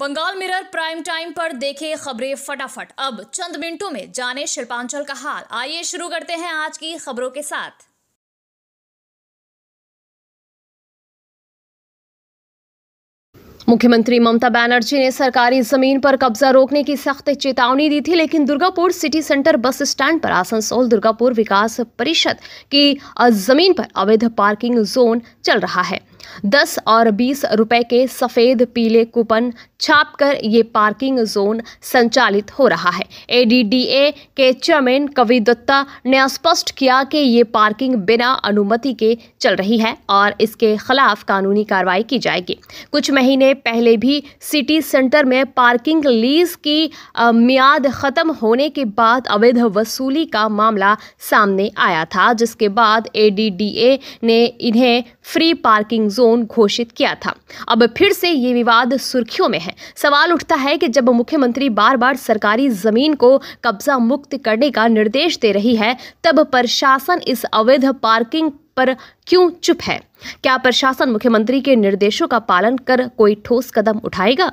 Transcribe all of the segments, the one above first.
Bengal mirror prime time पर देखे खबरें फटाफट। अब चंद मिनटों में जाने शिल्पांचल का हाल। आइए शुरू करते हैं आज की खबरों के साथ। मुख्यमंत्री ममता बनर्जी ने सरकारी जमीन पर कब्जा रोकने की सख्त चेतावनी दी थी, लेकिन Durgapur city centre bus stand पर आसनसोल दुर्गापुर विकास परिषद की जमीन पर अवैध पार्किंग जोन चल रहा है। 10 और 20 रुपए के सफेद पीले कूपन छापकर ये पार्किंग जोन संचालित हो रहा है। एडीडीए के चेयरमैन कवि दत्ता ने स्पष्ट किया कि ये पार्किंग बिना अनुमति के चल रही है और इसके खिलाफ कानूनी कार्रवाई की जाएगी। कुछ महीने पहले भी सिटी सेंटर में पार्किंग लीज की मियाद खत्म होने के बाद अवैध वसूली का मामला सामने आया था, जिसके बाद एडीडीए ने इन्हें फ्री पार्किंग जोन घोषित किया था। अब फिर से ये विवाद सुर्खियों में है। सवाल उठता है कि जब मुख्यमंत्री बार बार सरकारी जमीन को कब्जा मुक्त करने का निर्देश दे रही है, तब प्रशासन इस अवैध पार्किंग पर क्यों चुप है? क्या प्रशासन मुख्यमंत्री के निर्देशों का पालन कर कोई ठोस कदम उठाएगा?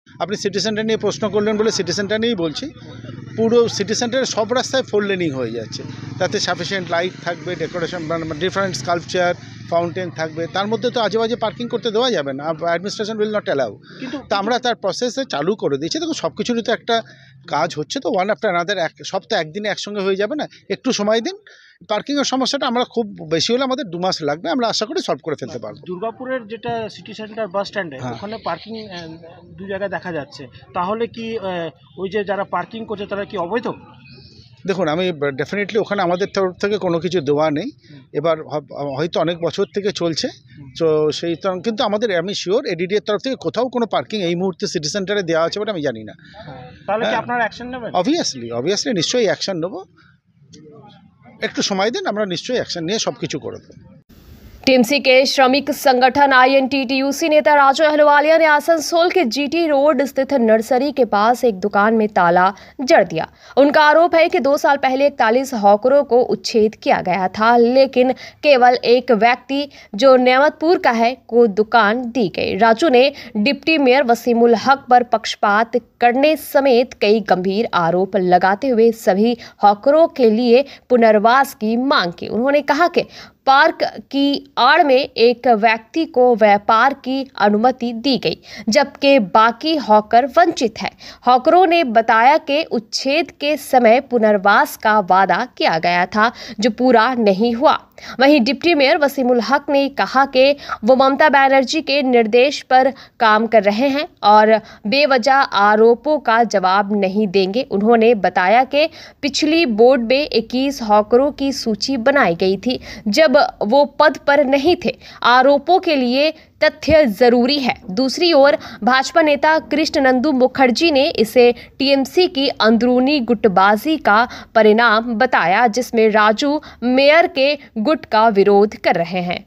আপনি সিটি সেন্টার নিয়ে প্রশ্ন করলেন বলে সিটি সেন্টার নিয়েই বলছি। পুরো সিটি সেন্টারের সব রাস্তায় 4 লেনিং হয়ে যাচ্ছে, তাতে সাফিসিয়েন্ট লাইট থাকবে, ডেকোরেশন ডিফারেন্ট স্কাল্পচার, ফাউন্টেন থাকবে, তার মধ্যে তো আজেবাজে পার্কিং করতে দেওয়া যাবে না। Administration will not allow. কিন্তু আমরা তার প্রসেসে চালু করে দিয়েছি। দেখুন, সব কিছুরই তো একটা কাজ হচ্ছে, তো ওয়ান আফটার আনাদার সব তো একদিনে একসঙ্গে হয়ে যাবে না, একটু সময় দিন। পার্কিংয়ের সমস্যাটা আমরা খুব বেশি হলে আমাদের 2 মাস লাগবে, আমরা আশা করি সলভ করে ফেলতে পারবো। দুর্গাপুরের যেটা সিটি সেন্টার বাস স্ট্যান্ডে ওখানে পার্কিং 2 জায়গায় দেখা যাচ্ছে, তাহলে কি ওই যে যারা পার্কিং করছে তারা কি অবৈধ? দেখুন, আমি ডেফিনেটলি ওখানে আমাদের তরফ থেকে কোনো কিছু দেওয়া নেই। এবার হয়তো অনেক বছর থেকে চলছে, তো সেই কিন্তু আমাদের আমি শিওর এডিডিএর তরফ থেকে কোথাও কোনো পার্কিং এই মুহূর্তে সিটি সেন্টারে দেওয়া আছে বলে আমি জানি না। তাহলে কি আপনারা অ্যাকশন নেবেন? অবভিয়াসলি নিশ্চয়ই অ্যাকশন নেবো। একটু সময় দিন, আমরা নিশ্চয়ই অ্যাকশন নিয়ে সব কিছু করে দেবো। टीएमसी के श्रमिक संगठन INTTUC नेता राजू अहलुवालिया ने आसनसोल के GT रोड स्थित नर्सरी के पास एक दुकान में ताला जड़ दिया। उनका आरोप है कि 2 साल पहले 41 हॉकरों को उच्छेद किया गया था, लेकिन केवल एक व्यक्ति जो नेमतपुर का है को दुकान दी गई। राजू ने डिप्टी मेयर वसीमुल हक पर पक्षपात करने समेत कई गंभीर आरोप लगाते हुए सभी हॉकरों के लिए पुनर्वास की मांग की। उन्होंने कहा कि पार्क की आड़ में एक व्यक्ति को व्यापार की अनुमति दी गई, जबकि बाकी हॉकर वंचित है। हॉकरों ने बताया कि उच्छेद के समय पुनर्वास का वादा किया गया था, जो पूरा नहीं हुआ। वहीं डिप्टी मेयर वसीमुल हक ने कहा कि वो ममता बनर्जी के निर्देश पर काम कर रहे हैं और बेवजह आरोपों का जवाब नहीं देंगे। उन्होंने बताया कि पिछली बोर्ड में 21 हॉकरों की सूची बनाई गई थी, जब वो पद पर नहीं थे। आरोपों के लिए तथ्य जरूरी है। दूसरी ओर भाजपा नेता कृष्णनंदू मुखर्जी ने इसे टीएमसी की अंदरूनी गुटबाजी का परिणाम बताया, जिसमें राजू मेयर के गुट का विरोध कर रहे हैं।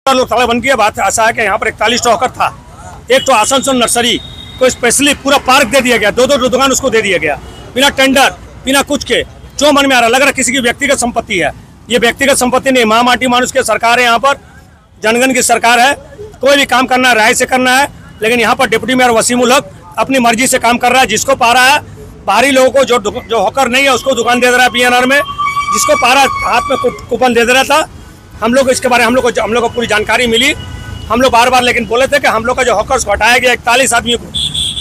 लोग ताला बंद किया। बात ऐसा है कि यहाँ पर 41 हॉकर था। एक तो आसनसोल नर्सरी को स्पेशली पूरा पार्क दे दिया गया, 2-2 दुकान उसको दे दिया गया, बिना टेंडर बिना कुछ के। जो मन में आ रहा, लग रहा किसी की व्यक्तिगत संपत्ति है। ये व्यक्तिगत संपत्ति नहीं, माटी मानुष की सरकार है, यहाँ पर जनगण की सरकार है। कोई भी काम करना है राय से करना है, लेकिन यहाँ पर डिप्टी मेयर वसीम उल हक अपनी मर्जी से काम कर रहा है। जिसको पा रहा है, बाहरी लोगों को जो हॉकर नहीं है उसको दुकान दे दे रहा है पीएनआर में, जिसको पा रहा हाथ में कूपन दे दे रहा था। हम लोग इसके बारे में हम लोग को पूरी जानकारी मिली। हम लोग बार बार लेकिन बोले थे कि हम लोग का जो हॉकर्स को हटाया गया 41 आदमी को,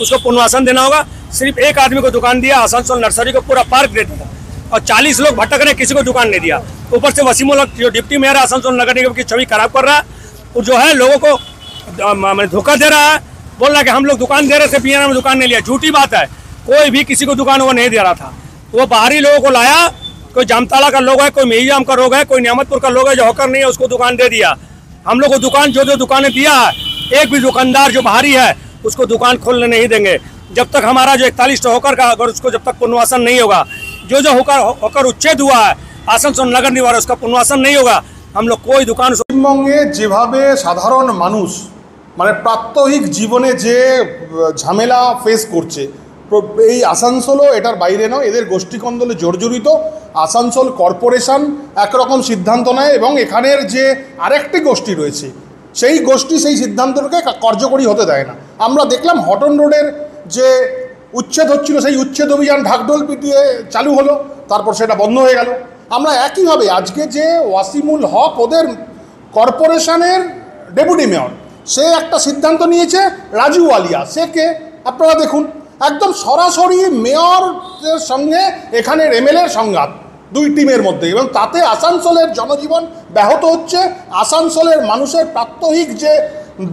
उसको पुनर्वासन देना होगा। सिर्फ एक आदमी को दुकान दिया, आसनसोल नर्सरी को पूरा पार्क दे दिया, और 40 लोग भटक रहे, किसी को दुकान नहीं दिया। ऊपर से वसीम उल हक जो डिप्टी मेयर है आसनसोल नगर निगम की छवि खराब कर रहा है, और जो है लोगों को धोखा दे रहा है। बोल रहा है कि हम लोग दुकान दे रहे थे, पीएनआर में दुकान नहीं लिया। झूठी बात है, कोई भी किसी को दुकान वो नहीं दे रहा था। वो बाहरी लोगों को लाया, कोई जामताड़ा का लोग है, कोई मेहिजाम का लोग है, कोई नियामतपुर का लोग है, जो हॉकर नहीं है उसको दुकान दे दिया। हम लोग को दुकान जो दुकानें दिया है, एक भी दुकानदार जो बाहरी है उसको दुकान खोलने नहीं देंगे जब तक हमारा जो 41 हॉकर का अगर उसको जब तक पुनर्वासन नहीं होगा। जो हॉकर उच्छेद हुआ है आसनसोल नगर निगम, उसका पुनर्वासन नहीं होगा, हम लोग कोई दुकान। পশ্চিমবঙ্গে যেভাবে সাধারণ মানুষ মানে প্রাত্যহিক জীবনে যে ঝামেলা ফেস করছে, এই আসানসোলও এটার বাইরে নয়। এদের গোষ্ঠীকন্দলে জর্জরিত আসানসোল কর্পোরেশন একরকম সিদ্ধান্ত নেয় এবং এখানের যে আরেকটি গোষ্ঠী রয়েছে সেই গোষ্ঠী সেই সিদ্ধান্তকে কার্যকরী হতে দেয় না। আমরা দেখলাম হটন রোডের যে উচ্ছেদ হচ্ছিল, সেই উচ্ছেদ অভিযান ঢাকঢোল পিটিয়ে চালু হলো, তারপর সেটা বন্ধ হয়ে গেল। আমরা একইভাবে আজকে যে ওয়াসিমুল হক ওদের কর্পোরেশনের ডেপুটি মেয়র, সে একটা সিদ্ধান্ত নিয়েছে। রাজু আলিয়া সে কে আপনারা দেখুন, একদম সরাসরি মেয়রের সঙ্গে এখানের এমএলএর সংঘাত দুই টিমের মধ্যে, এবং তাতে আসানসোলের জনজীবন ব্যাহত হচ্ছে। আসানসোলের মানুষের প্রাত্যহিক যে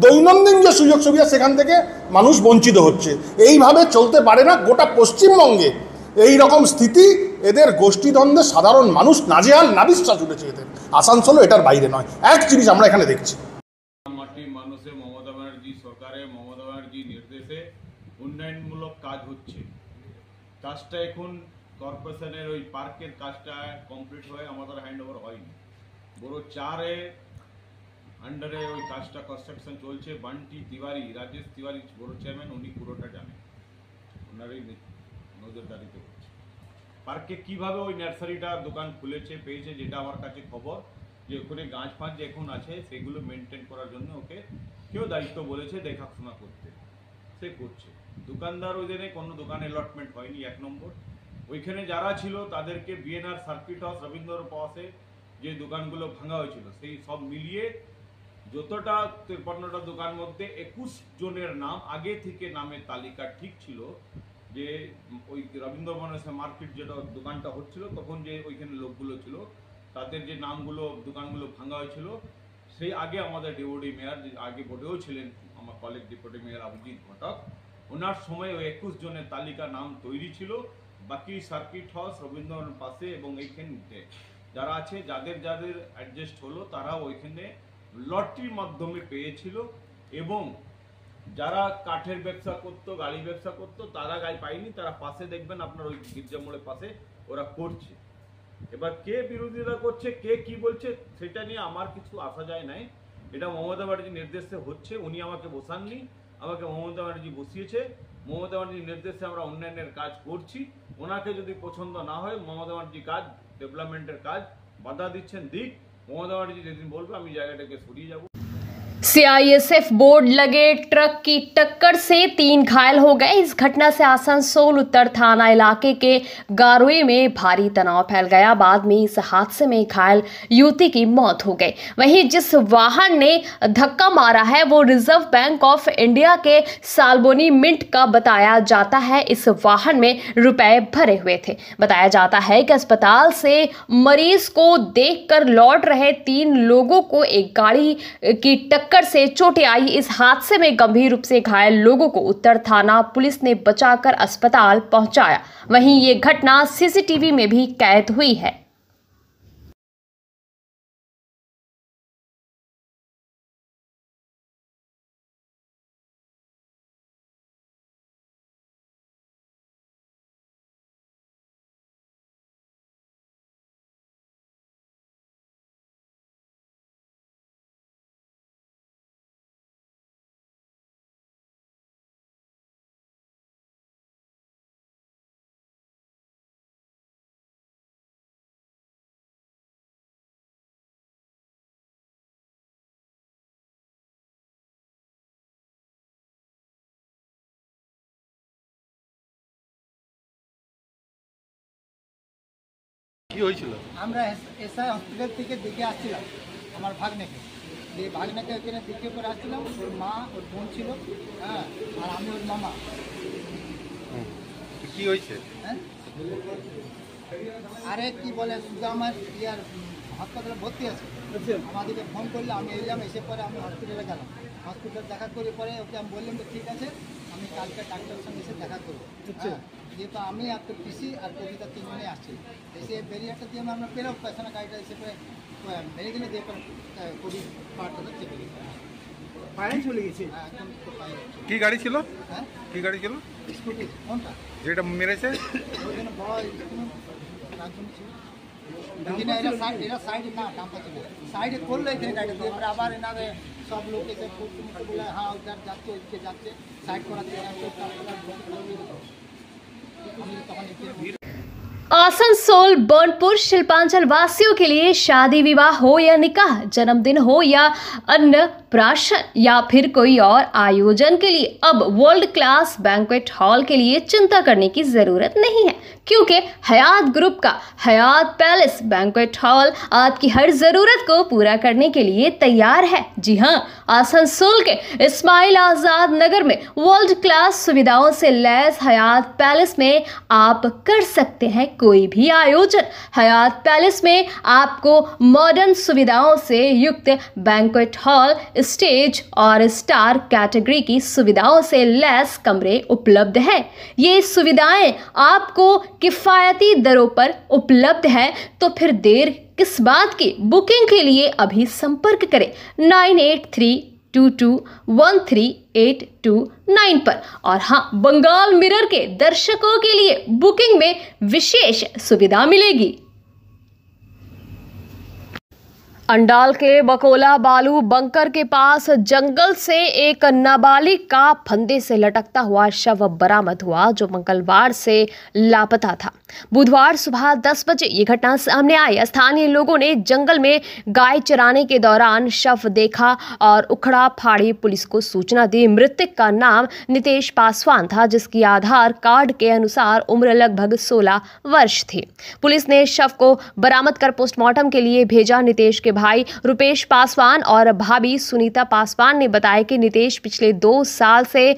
দৈনন্দিন যে সুযোগ সুবিধা সেখান থেকে মানুষ বঞ্চিত হচ্ছে। এইভাবে চলতে পারে না। গোটা পশ্চিমবঙ্গে এই রকম স্থিতি, এদের গোষ্ঠীদ্বন্দ্বে সাধারণ মানুষ নাজেহাল, নাবিশ্বাস উঠেছে এদের। আসানসোলও এটার বাইরে নয়। এক জিনিস আমরা এখানে দেখছি, মানুষের মমতা ব্যানার্জি সরকারের মমতা ব্যানার্জি নির্দেশে উন্নয়নমূলক কাজ হচ্ছে। কাজটা এখন কর্পোরেশনের ওই পার্কের কাজটা কমপ্লিট হয়ে আমাদের হ্যান্ড ওভার হয়নি। বড় 4-এ আন্ডারে ওই কাজটা কনস্ট্রাকশন চলছে। বান্টি তিওয়ারি, রাজেশ তিওয়ারি বড় চেয়ারম্যান, উনি পুরোটা জানেন, ওনারই নজরদারিতে হচ্ছে। পার্কে কিভাবে ওই নার্সারিটা দোকান খুলেছে পেয়েছে, যেটা আমার কাছে খবর, যে ওখানে গাছ ফাঁচ যে এখন আছে সেগুলো মেনটেন করার জন্য ওকে কেউ দায়িত্ব বলেছে দেখাশোনা করতে, সে করছে। দোকানদার ওই দিনে কোনো দোকান অ্যালটমেন্ট হয়নি। 1 নম্বর, ওইখানে যারা ছিল তাদেরকে বিএনআর সার্কিট হাউস রবীন্দ্র পাশে যে দোকানগুলো ভাঙা হয়েছিল সেই সব মিলিয়ে যতটা 53টা দোকান মধ্যে 21 জনের নাম আগে থেকে নামের তালিকা ঠিক ছিল। যে ওই রবীন্দ্র মার্কেট যেটা দোকানটা হচ্ছিল তখন যে ওইখানে লোকগুলো ছিল তাদের যে নামগুলো দোকানগুলো ভাঙা হয়েছিল, সেই আগে আমাদের ডেপুটি মেয়র যে আগে বোর্ডেও ছিলেন আমার কলেজ ডেপুটি মেয়র অভিজিৎ ঘটক, ওনার সময় ওই 21 জনের তালিকা নাম তৈরি ছিল। বাকি সার্কিট হাউস রবীন্দ্র পাশে এবং এইখানে যারা আছে যাদের যাদের অ্যাডজাস্ট হলো তারা ওইখানে লটারির মাধ্যমে পেয়েছিল। এবং যারা কাঠের ব্যবসা করতো, গাড়ি ব্যবসা করতো, তারা গায়ে পায়নি, তারা পাশে দেখবেন আপনার ওই গির্জা মোড়ের পাশে ওরা করছে। এবার কে বিরোধিতা করছে, কে কি বলছে সেটা নিয়ে আমার কিছু আসা যায় নাই। এটা মমতা ব্যানার্জির নির্দেশে হচ্ছে। উনি আমাকে বসাননি, আমাকে মমতা ব্যানার্জি বসিয়েছে। মমতা ব্যানার্জির নির্দেশে আমরা উন্নয়নের কাজ করছি। ওনাকে যদি পছন্দ না হয়, মমতা ব্যানার্জি কাজ ডেভেলপমেন্টের কাজ বাধা দিচ্ছেন, দিক। মমতা ব্যানার্জি যেদিন বলবে আমি জায়গাটাকে সরিয়ে যাব। सीआईएसएफ बोर्ड लगे ट्रक की टक्कर से 3 घायल हो गए। इस घटना से आसनसोल उत्तर थाना इलाके के गारोई में भारी तनाव फैल गया। बाद में इस हादसे में घायल युवती की मौत हो गई। वहीं जिस वाहन ने धक्का मारा है वो रिजर्व बैंक ऑफ इंडिया के साल्बोनी मिंट का बताया जाता है। इस वाहन में रुपए भरे हुए थे। बताया जाता है कि अस्पताल से मरीज को देखकर लौट रहे 3 लोगों को एक गाड़ी की टक्कर से चोटें आई। इस हादसे में गंभीर रूप से घायल लोगों को उत्तर थाना पुलिस ने बचाकर अस्पताल पहुंचाया। वहीं ये घटना सीसीटीवी में भी कैद हुई है। কি হয়েছিল? আমরা এসআই হসপিটাল থেকে দেখে আসছিলাম আমার ভাগ্নেকে, দিয়ে ভাগ্নেকে ওখানে দেখে করে আসছিলাম। ওর মা, ওর বোন ছিল, হ্যাঁ, আর আমি ওর মামা। কি হয়েছে? হ্যাঁ, আরে কি বলে, শুধু আমার ইয়ার হাসপাতালে ভর্তি আছে। আমাদেরকে ফোন করলে আমি এলাম, এসে পরে আমি হসপিটালে গেলাম। হসপিটাল দেখা করে পরে ওকে আমি বললাম যে ঠিক আছে, আমি কালকে ডাক্তারের সঙ্গে এসে দেখা করবো। যেহেতু আমি আর তোর পিসি আর কবিতা তিনজনে আসছি, এসে ব্যারিয়ারটা দিয়ে আমরা পেলাম পেছনে গাড়িটা এসে পরে মেরে গেলে দিয়ে পরে কোভিড পার্টটা চেপে গেছে, পায়ে চলে গেছে। হ্যাঁ, একদম পায়ে। কি গাড়ি ছিল? হ্যাঁ, কি গাড়ি ছিল? স্কুটি। কোনটা? যেটা মেরেছে? ওই জন্য বড় স্কুল রাজধানী ছিল। এরা সাইডে না, ডাম্পার ছিল সাইডে করলো এখানে গাড়িটা দিয়ে এবার আবার এনারে সব লোক এসে বলে হ্যাঁ ওইটার যাচ্ছে, ওইদিকে যাচ্ছে, সাইড করাচ্ছে। আমি তখন आसनसोल बर्नपुर शिल्पांचल वासियों के लिए शादी विवाह हो या निकाह, जन्मदिन हो या अन्नप्राशन या फिर कोई और आयोजन के लिए अब वर्ल्ड क्लास बैंक्वेट हॉल के लिए चिंता करने की जरूरत नहीं है, क्योंकि हयात ग्रुप का हयात पैलेस बैंक्वेट हॉल आपकी हर जरूरत को पूरा करने के लिए तैयार है। जी हां, आसनसोल के इस्माइल आजाद नगर में वर्ल्ड क्लास सुविधाओं से लैस हयात पैलेस में आप कर सकते हैं कोई भी आयोजन। हयात पैलेस में आपको मॉडर्न सुविधाओं से युक्त बैंक्वेट हॉल, स्टेज और स्टार कैटेगरी की सुविधाओं से लैस कमरे उपलब्ध है। ये सुविधाएं आपको किफ़ायती दरों पर उपलब्ध है, तो फिर देर किस बात की। बुकिंग के लिए अभी संपर्क करें 9832213829 पर। और हाँ, बंगाल मिरर के दर्शकों के लिए बुकिंग में विशेष सुविधा मिलेगी। अंडाल के बकोला बालू बंकर के पास जंगल से एक नाबालिग का फंदे से लटकता हुआ शव बरामद हुआ, जो मंगलवार से लापता था। बुधवार सुबह 10 बजे ये घटना सामने आई। स्थानीय लोगों ने जंगल में गाय चराने के दौरान शव देखा और उखड़ा फाड़ी पुलिस को सूचना दी। मृतक का नाम नितेश पासवान था, जिसकी आधार कार्ड के अनुसार उम्र लगभग 16 वर्ष थी। पुलिस ने शव को बरामद कर पोस्टमार्टम के लिए भेजा। नितेश के भाई रुपेश पासवान और भाभी सुनीता पासवान ने बताया कि नितेश पिछले 2 साल से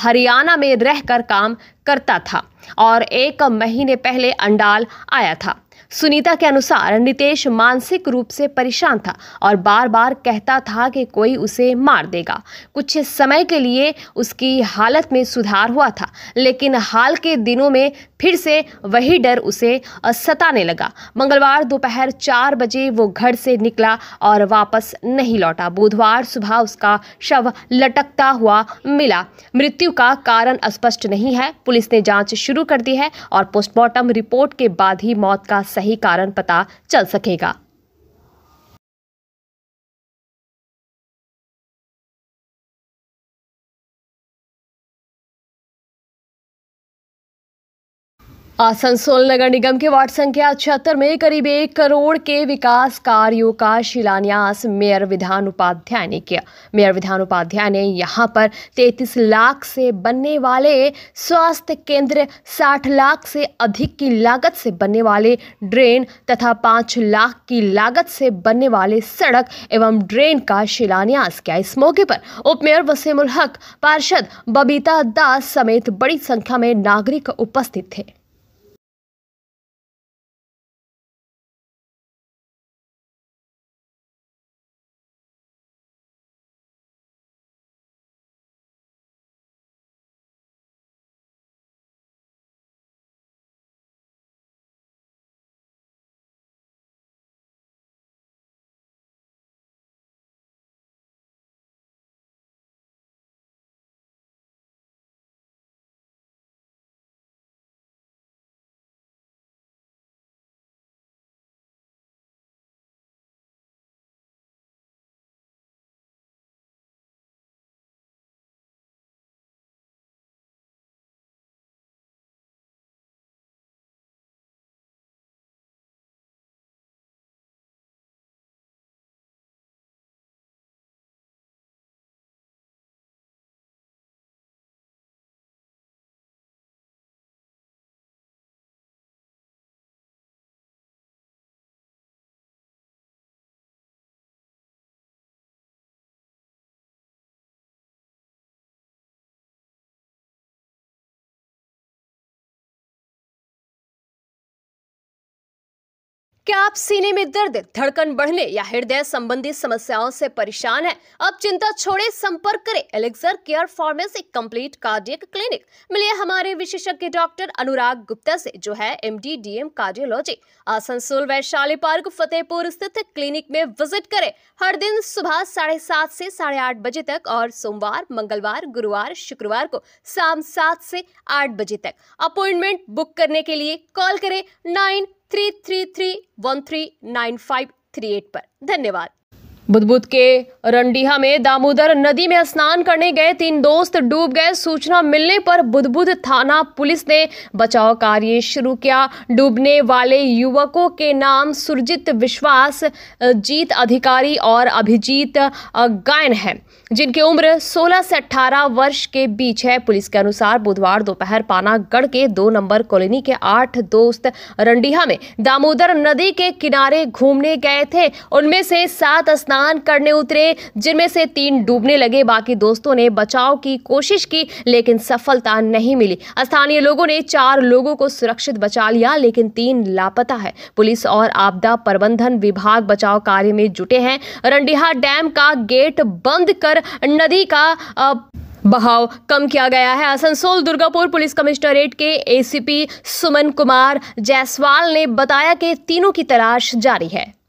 हरियाणा में रहकर काम करता था और 1 महीने पहले अंडाल आया था। सुनीता के अनुसार नितेश मानसिक रूप से परेशान था और बार बार कहता था कि कोई उसे मार देगा। कुछ समय के लिए उसकी हालत में सुधार हुआ था, लेकिन हाल के दिनों में फिर से वही डर उसे सताने लगा। मंगलवार दोपहर 4 बजे वो घर से निकला और वापस नहीं लौटा। बुधवार सुबह उसका शव लटकता हुआ मिला। मृत्यु का कारण स्पष्ट नहीं है। पुलिस ने जांच शुरू कर दी है और पोस्टमार्टम रिपोर्ट के बाद ही मौत का सही कारण पता चल सकेगा। आसनसोल नगर निगम के वार्ड संख्या 76 में करीब 1 करोड़ के विकास कार्यों का शिलान्यास मेयर विधान उपाध्याय ने किया। मेयर विधान उपाध्याय ने यहां पर 33 लाख से बनने वाले स्वास्थ्य केंद्र, 60 लाख से अधिक की लागत से बनने वाले ड्रेन तथा 5 लाख की लागत से बनने वाले सड़क एवं ड्रेन का शिलान्यास किया। इस मौके पर उप मेयर वसीमुल हक, पार्षद बबीता दास समेत बड़ी संख्या में नागरिक उपस्थित थे। क्या आप सीने में दर्द, धड़कन बढ़ने या हृदय संबंधी समस्याओं से परेशान हैं? अब चिंता छोड़े, संपर्क करें elixir care pharmacy complete cardiac clinic. मिलिए हमारे विशेषज्ञ डॉक्टर अनुराग गुप्ता से, जो है MD DM cardiology. Asansol Vaishali park Fatehpur स्थित क्लिनिक में विजिट करें। हर दिन सुबह 7:30 से 8:30 बजे तक और सोमवार, मंगलवार, गुरुवार, शुक्रवार को शाम 7 से 8 बजे तक। अपॉइंटमेंट बुक करने के लिए कॉल करें 9333139538 पर। धन्यवाद। बुदबुद के रंडीहा में दामोदर नदी में स्नान करने गए 3 दोस्त डूब गए। सूचना मिलने पर बुदबुद थाना पुलिस ने बचाव कार्य शुरू किया। डूबने वाले युवकों के नाम सुरजीत विश्वास, जीत अधिकारी और अभिजीत गायन है, जिनकी उम्र 16 से 18 वर्ष के बीच है। पुलिस के अनुसार बुधवार दोपहर पानागढ़ के 2 नंबर कॉलोनी के 8 दोस्त रंडीहा में दामोदर नदी के किनारे घूमने गए थे। उनमें से 7 स्नान करने उतरे, जिनमें से 3 डूबने लगे। बाकी दोस्तों ने बचाव की कोशिश की, लेकिन सफलता नहीं मिली। स्थानीय लोगों ने 4 लोगों को सुरक्षित बचा लिया, लेकिन 3 लापता है। पुलिस और आपदा प्रबंधन विभाग बचाव कार्य में जुटे हैं। रंडीहा डैम का गेट बंद कर नदी का बहाव कम किया गया है। आसनसोल दुर्गापुर पुलिस कमिश्नरेट के ACP सुमन कुमार जायसवाल ने बताया कि तीनों की तलाश जारी है।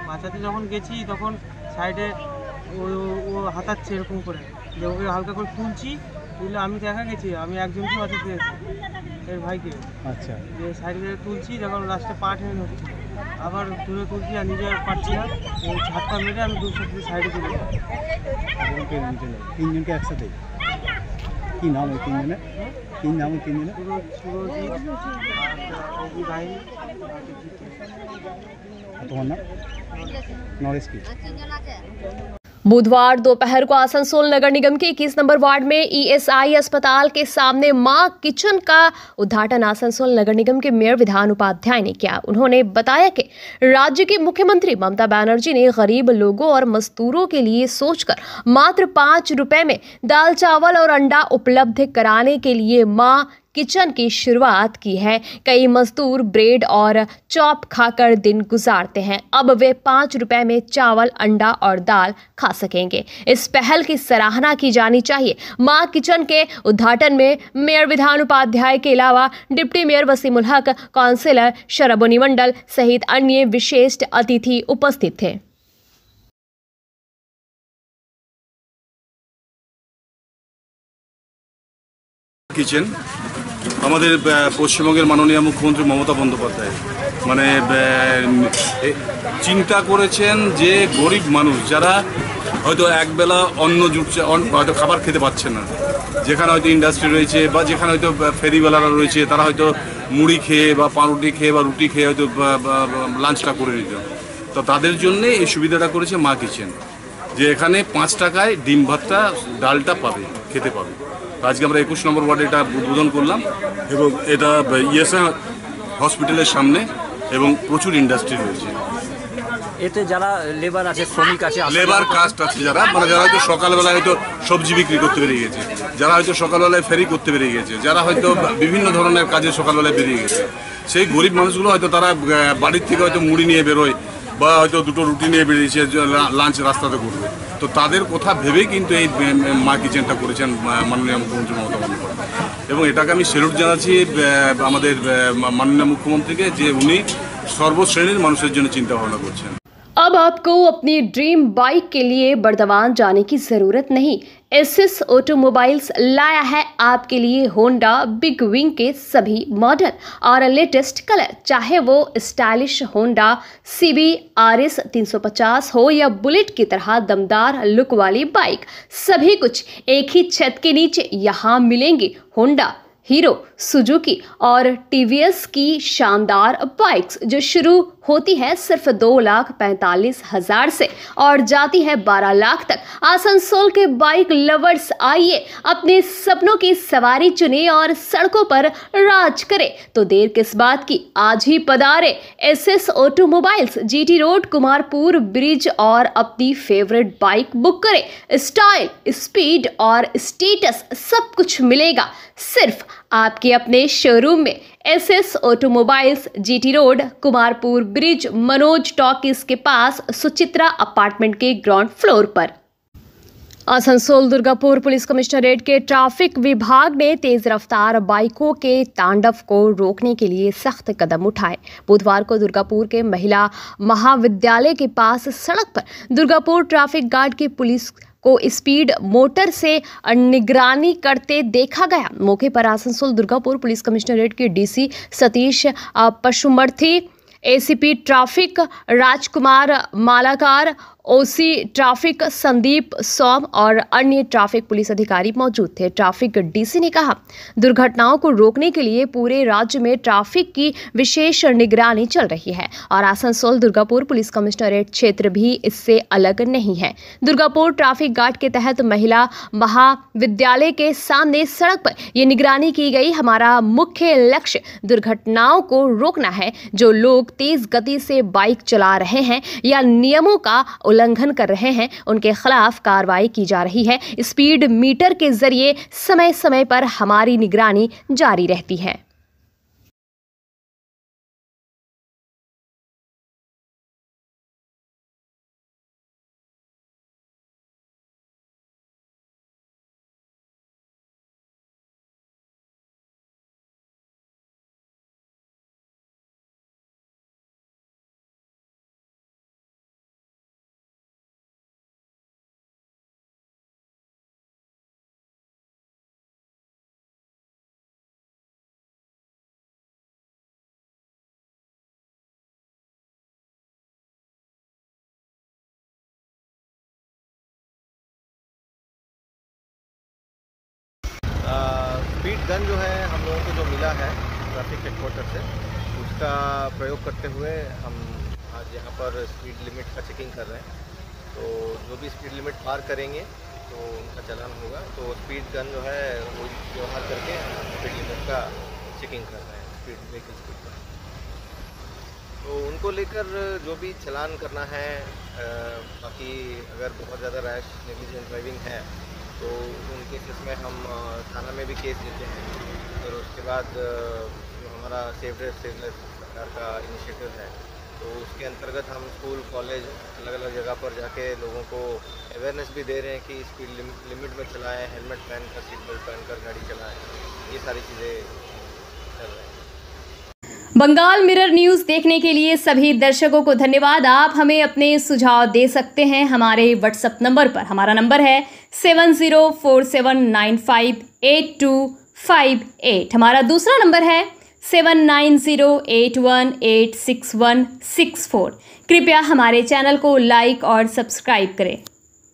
বাঁচাতে যখন গেছি তখন সাইডে ও হাতাচ্ছে এরকম করে, যে ওকে হালকা করে তুলছি, তুলে আমি দেখা গেছি আমি একজনকে বাঁচাতে এর ভাইকে, আচ্ছা, যে সাইডে তুলছি, যখন লাস্টে পা টেনে হচ্ছে আবার তুলে তুলছি আর নিজে পারছি না, ওই ঝাটকা মেরে আমি 200 ফিট সাইডে তুলে দিই। 3 জনকে একসাথে? কি নাম ওই 3 জনের? কি নাম ওই 3 জনের? সুরজিৎ আর ভাই। बुधवार दोपहर को आसनसोल नगर निगम के 21 नंबर वार्ड में ESI अस्पताल के सामने मां किचन का उद्घाटन आसनसोल नगर निगम के मेयर विधान उपाध्याय ने किया। उन्होंने बताया कि राज्य के मुख्यमंत्री ममता बनर्जी ने गरीब लोगों और मजदूरों के लिए सोचकर मात्र 5 रुपए में दाल, चावल और अंडा उपलब्ध कराने के लिए मां किचन की शुरुआत की है। कई मजदूर ब्रेड और चॉप खाकर दिन गुजारते हैं। अब वे 5 रुपए में चावल, अंडा और दाल खा सकेंगे। इस पहल की सराहना की जानी चाहिए। मां किचन के उद्घाटन में मेयर विधान उपाध्याय के अलावा डिप्टी मेयर वसीमुल हक, काउंसिलर शरबोनी मंडल सहित अन्य विशिष्ट अतिथि उपस्थित थे। কিচেন আমাদের পশ্চিমবঙ্গের মাননীয় মুখ্যমন্ত্রী মমতা বন্দ্যোপাধ্যায় মানে চিন্তা করেছেন যে গরিব মানুষ যারা হয়তো একবেলা অন্ন জুটছে, হয়তো খাবার খেতে পাচ্ছে না, যেখানে হয়তো ইন্ডাস্ট্রি রয়েছে বা যেখানে হয়তো ফেরিওয়ালারা রয়েছে, তারা হয়তো মুড়ি খেয়ে বা পাউরুটি খেয়ে বা রুটি খেয়ে হয়তো লাঞ্চটা করে নিত। তো তাদের জন্যে এই সুবিধাটা করেছে মা কিচেন, যে এখানে 5 টাকায় ডিম ভাতটা, ডালটা পাবে, খেতে পাবে। আজকে আমরা 21 নম্বর ওয়ার্ডে এটা উদ্বোধন করলাম এবং এটা ESI হসপিটালের সামনে এবং প্রচুর ইন্ডাস্ট্রি রয়েছে। এতে যারা লেবার আছে, শ্রমিক আছে, লেবার কাস্ট আছে, যারা মানে যারা হয়তো সকালবেলায় হয়তো সবজি বিক্রি করতে বেরিয়ে গেছে, যারা হয়তো সকালবেলায় ফেরি করতে বেরিয়ে গেছে, যারা হয়তো বিভিন্ন ধরনের কাজে সকালবেলায় বেরিয়ে গেছে, সেই গরিব মানুষগুলো হয়তো তারা বাড়ির থেকে হয়তো মুড়ি নিয়ে বেরোয় বা হয়তো 2টো রুটি নিয়ে বেরিয়েছে, লাঞ্চ রাস্তাতে করবে। তো তাদের কথা ভেবেই কিন্তু এই মা কিচেনটা করেছেন মাননীয় মুখ্যমন্ত্রী মমতা বন্দ্যোপাধ্যায়, এবং এটাকে আমি স্যালুট জানাচ্ছি আমাদের মাননীয় মুখ্যমন্ত্রীকে, যে উনি সর্বশ্রেণীর মানুষের জন্য চিন্তা ভাবনা করছেন। अब आपको अपनी ड्रीम बाइक के लिए बर्दवान जाने की जरूरत नहीं। एसएस ऑटोमोबाइल्स लाया है आपके लिए होंडा बिग विंग के सभी मॉडल और लेटेस्ट कलर। चाहे वो स्टाइलिश होंडा CB RS 350 हो या बुलेट की तरह दमदार लुक वाली बाइक, सभी कुछ एक ही छत के नीचे यहाँ मिलेंगी। होंडा, हीरो, सुजुकी और TVS की शानदार बाइक्स जो शुरू होती है सिर्फ 2,45,000 से और जाती है 12 लाख तक। आसनसोल के बाइक लवर्स, आइए अपने सपनों की सवारी चुने और सड़कों पर राज करें। तो देर किस बात की, आज ही पधारे SS automobiles, GT road, Kumarpur bridge और अपनी फेवरेट बाइक बुक करें। स्टाइल, स्पीड और स्टेटस सब कुछ मिलेगा सिर्फ आपके अपने शोरूम में। SS automobiles, GT road, Kumarpur bridge, Manoj talkies के पास, सुचित्रा अपार्टमेंट के ग्राउंड फ्लोर पर। आसनसोल दुर्गापुर पुलिस कमिश्नरेट के ट्रैफिक विभाग ने तेज रफ्तार बाइकों के तांडव को रोकने के लिए सख्त कदम उठाए। बुधवार को दुर्गापुर के महिला महाविद्यालय के पास सड़क पर दुर्गापुर ट्रैफिक गार्ड की पुलिस को स्पीड मोटर से निगरानी करते देखा गया। मौके पर आसनसोल दुर्गापुर पुलिस कमिश्नरेट के DC सतीश पशुमर्थी, ACP ट्रैफिक राजकुमार मालाकार, OC ट्रैफिक संदीप सोम और अन्य ट्रैफिक पुलिस अधिकारी मौजूद थे। ट्रैफिक DC ने कहा, दुर्घटनाओं को रोकने के लिए पूरे राज्य में ट्रैफिक की विशेष निगरानी चल रही है और आसनसोल दुर्गापुर पुलिस कमिश्नरेट क्षेत्र भी इससे अलग नहीं है। दुर्गापुर ट्रैफिक गार्ड के तहत महिला महाविद्यालय के सामने सड़क पर ये निगरानी की गई। हमारा मुख्य लक्ष्य दुर्घटनाओं को रोकना है। जो लोग तेज गति से बाइक चला रहे हैं या नियमों का उल्लंघन कर रहे हैं, उनके खिलाफ कार्रवाई की जा रही है। स्पीड मीटर के जरिए समय समय पर हमारी निगरानी जारी रहती है। स्पीड गन जो है हम लोगों को जो मिला है ट्रैफिक हेडक्वार्टर से, उसका प्रयोग करते हुए हम आज यहाँ पर स्पीड लिमिट का चेकिंग कर रहे हैं। तो जो भी स्पीड लिमिट पार करेंगे तो उनका चालान होगा। तो स्पीड गन जो है वो व्यवहार करके स्पीड लिमिट का चेकिंग कर रहे हैं, स्पीड व्हीकल स्पीड का। तो उनको लेकर जो भी चालान करना है, बाकी अगर बहुत ज़्यादा रैश नेग्लिजेंट ड्राइविंग है तो उनके केस में हम थाना में भी केस देते हैं। और उसके बाद जो हमारा सेफ ड्राइव सेवलेस सरकार का इनिशिएटिव है, तो उसके अंतर्गत हम स्कूल, कॉलेज, अलग अलग जगह पर जाके लोगों को अवेयरनेस भी दे रहे हैं कि स्पीड लिमिट में चलाएं, हेलमेट पहनकर, सीट बेल्ट पहनकर गाड़ी चलाएं। ये सारी चीज़ें चल रही हैं। बंगाल मिरर न्यूज़ देखने के लिए सभी दर्शकों को धन्यवाद। आप हमें अपने सुझाव दे सकते हैं हमारे व्हाट्सएप नंबर पर। हमारा नंबर है 7047958258। हमारा दूसरा नंबर है 7908186164। कृपया हमारे चैनल को लाइक और सब्सक्राइब करें।